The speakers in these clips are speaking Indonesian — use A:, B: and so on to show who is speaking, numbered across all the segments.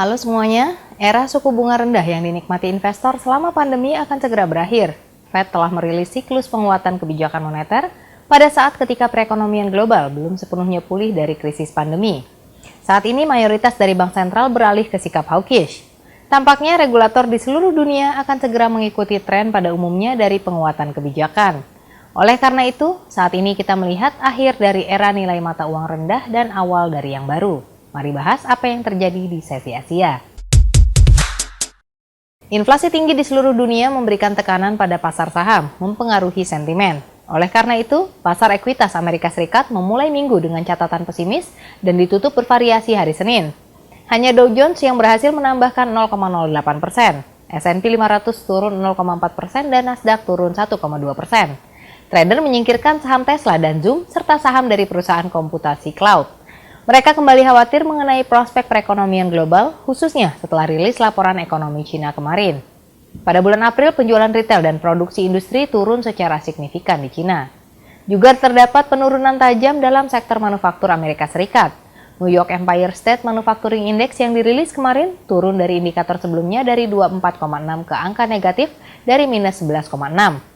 A: Halo semuanya, era suku bunga rendah yang dinikmati investor selama pandemi akan segera berakhir. Fed telah merilis siklus penguatan kebijakan moneter pada saat ketika perekonomian global belum sepenuhnya pulih dari krisis pandemi. Saat ini mayoritas dari bank sentral beralih ke sikap hawkish. Tampaknya regulator di seluruh dunia akan segera mengikuti tren pada umumnya dari penguatan kebijakan. Oleh karena itu, saat ini kita melihat akhir dari era nilai mata uang rendah dan awal dari yang baru. Mari bahas apa yang terjadi di sesi Asia. Inflasi tinggi di seluruh dunia memberikan tekanan pada pasar saham, mempengaruhi sentimen. Oleh karena itu, pasar ekuitas Amerika Serikat memulai minggu dengan catatan pesimis dan ditutup bervariasi hari Senin. Hanya Dow Jones yang berhasil menambahkan 0,08%, S&P 500 turun 0,4% dan Nasdaq turun 1,2%. Trader menyingkirkan saham Tesla dan Zoom serta saham dari perusahaan komputasi cloud. Mereka kembali khawatir mengenai prospek perekonomian global, khususnya setelah rilis laporan ekonomi Cina kemarin. Pada bulan April, penjualan retail dan produksi industri turun secara signifikan di Cina. Juga terdapat penurunan tajam dalam sektor manufaktur Amerika Serikat. New York Empire State Manufacturing Index yang dirilis kemarin turun dari indikator sebelumnya dari 24,6 ke angka negatif dari minus 11,6.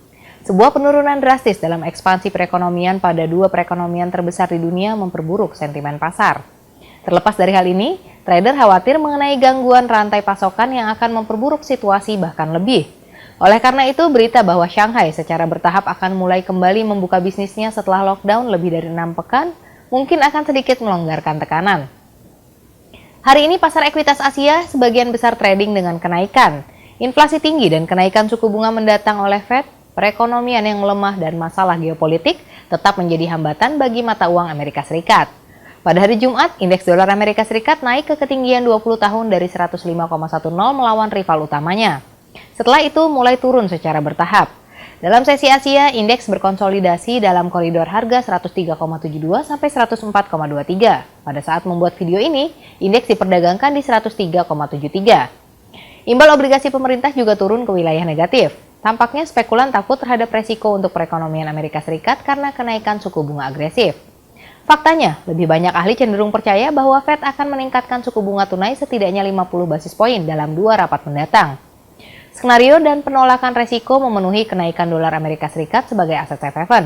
A: Sebuah penurunan drastis dalam ekspansi perekonomian pada dua perekonomian terbesar di dunia memperburuk sentimen pasar. Terlepas dari hal ini, trader khawatir mengenai gangguan rantai pasokan yang akan memperburuk situasi bahkan lebih. Oleh karena itu, berita bahwa Shanghai secara bertahap akan mulai kembali membuka bisnisnya setelah lockdown lebih dari 6 pekan, mungkin akan sedikit melonggarkan tekanan. Hari ini pasar ekuitas Asia sebagian besar trading dengan kenaikan. Inflasi tinggi dan kenaikan suku bunga mendatang oleh Fed, perekonomian yang melemah dan masalah geopolitik tetap menjadi hambatan bagi mata uang Amerika Serikat. Pada hari Jumat, indeks dolar Amerika Serikat naik ke ketinggian 20 tahun dari 105,10 melawan rival utamanya. Setelah itu mulai turun secara bertahap. Dalam sesi Asia, indeks berkonsolidasi dalam koridor harga 103,72 sampai 104,23. Pada saat membuat video ini, indeks diperdagangkan di 103,73. Imbal obligasi pemerintah juga turun ke wilayah negatif. Tampaknya spekulan takut terhadap resiko untuk perekonomian Amerika Serikat karena kenaikan suku bunga agresif. Faktanya, lebih banyak ahli cenderung percaya bahwa Fed akan meningkatkan suku bunga tunai setidaknya 50 basis poin dalam 2 rapat mendatang. Skenario dan penolakan resiko memenuhi kenaikan dolar Amerika Serikat sebagai aset safe haven.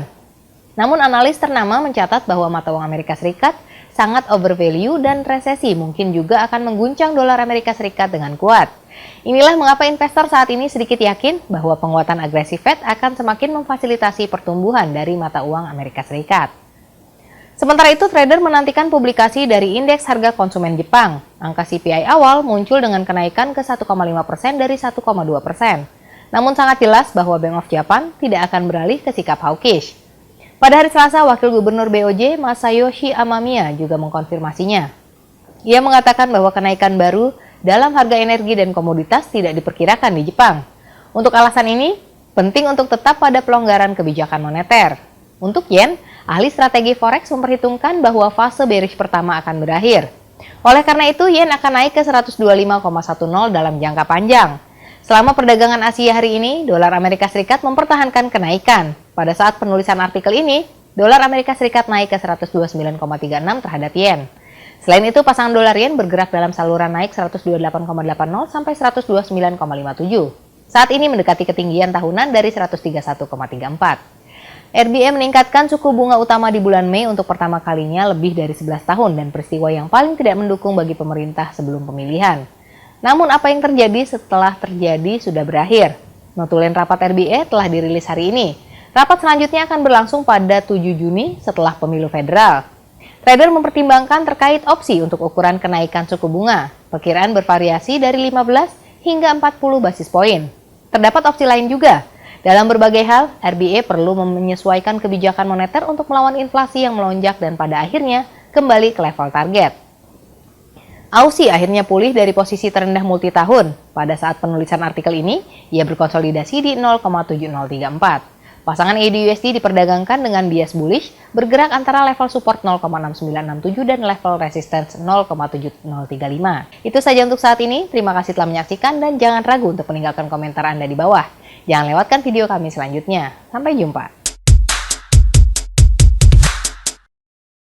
A: Namun analis ternama mencatat bahwa mata uang Amerika Serikat sangat overvalue dan resesi mungkin juga akan mengguncang dolar Amerika Serikat dengan kuat. Inilah mengapa investor saat ini sedikit yakin bahwa penguatan agresif Fed akan semakin memfasilitasi pertumbuhan dari mata uang Amerika Serikat. Sementara itu, trader menantikan publikasi dari indeks harga konsumen Jepang. Angka CPI awal muncul dengan kenaikan ke 1,5% dari 1,2%. Namun sangat jelas bahwa Bank of Japan tidak akan beralih ke sikap hawkish. Pada hari Selasa, Wakil Gubernur BOJ Masayoshi Amamiya juga mengkonfirmasinya. Ia mengatakan bahwa kenaikan baru dalam harga energi dan komoditas tidak diperkirakan di Jepang. Untuk alasan ini, penting untuk tetap pada pelonggaran kebijakan moneter. Untuk yen, ahli strategi forex memperhitungkan bahwa fase bearish pertama akan berakhir. Oleh karena itu, yen akan naik ke 125,10 dalam jangka panjang. Selama perdagangan Asia hari ini, dolar Amerika Serikat mempertahankan kenaikan. Pada saat penulisan artikel ini, dolar Amerika Serikat naik ke 129,36 terhadap yen. Selain itu, pasangan dolar yen bergerak dalam saluran naik 128,80 sampai 129,57. Saat ini mendekati ketinggian tahunan dari 131,34. RBA meningkatkan suku bunga utama di bulan Mei untuk pertama kalinya lebih dari 11 tahun dan peristiwa yang paling tidak mendukung bagi pemerintah sebelum pemilihan. Namun apa yang terjadi setelah terjadi sudah berakhir. Notulen rapat RBA telah dirilis hari ini. Rapat selanjutnya akan berlangsung pada 7 Juni setelah pemilu federal. Trader mempertimbangkan terkait opsi untuk ukuran kenaikan suku bunga. Perkiraan bervariasi dari 15 hingga 40 basis poin. Terdapat opsi lain juga. Dalam berbagai hal, RBA perlu menyesuaikan kebijakan moneter untuk melawan inflasi yang melonjak dan pada akhirnya kembali ke level target. Aussie akhirnya pulih dari posisi terendah multi tahun. Pada saat penulisan artikel ini, ia berkonsolidasi di 0,7034. Pasangan AUD/USD diperdagangkan dengan bias bullish, bergerak antara level support 0,6967 dan level resistance 0,7035. Itu saja untuk saat ini, terima kasih telah menyaksikan dan jangan ragu untuk meninggalkan komentar Anda di bawah. Jangan lewatkan video kami selanjutnya. Sampai jumpa.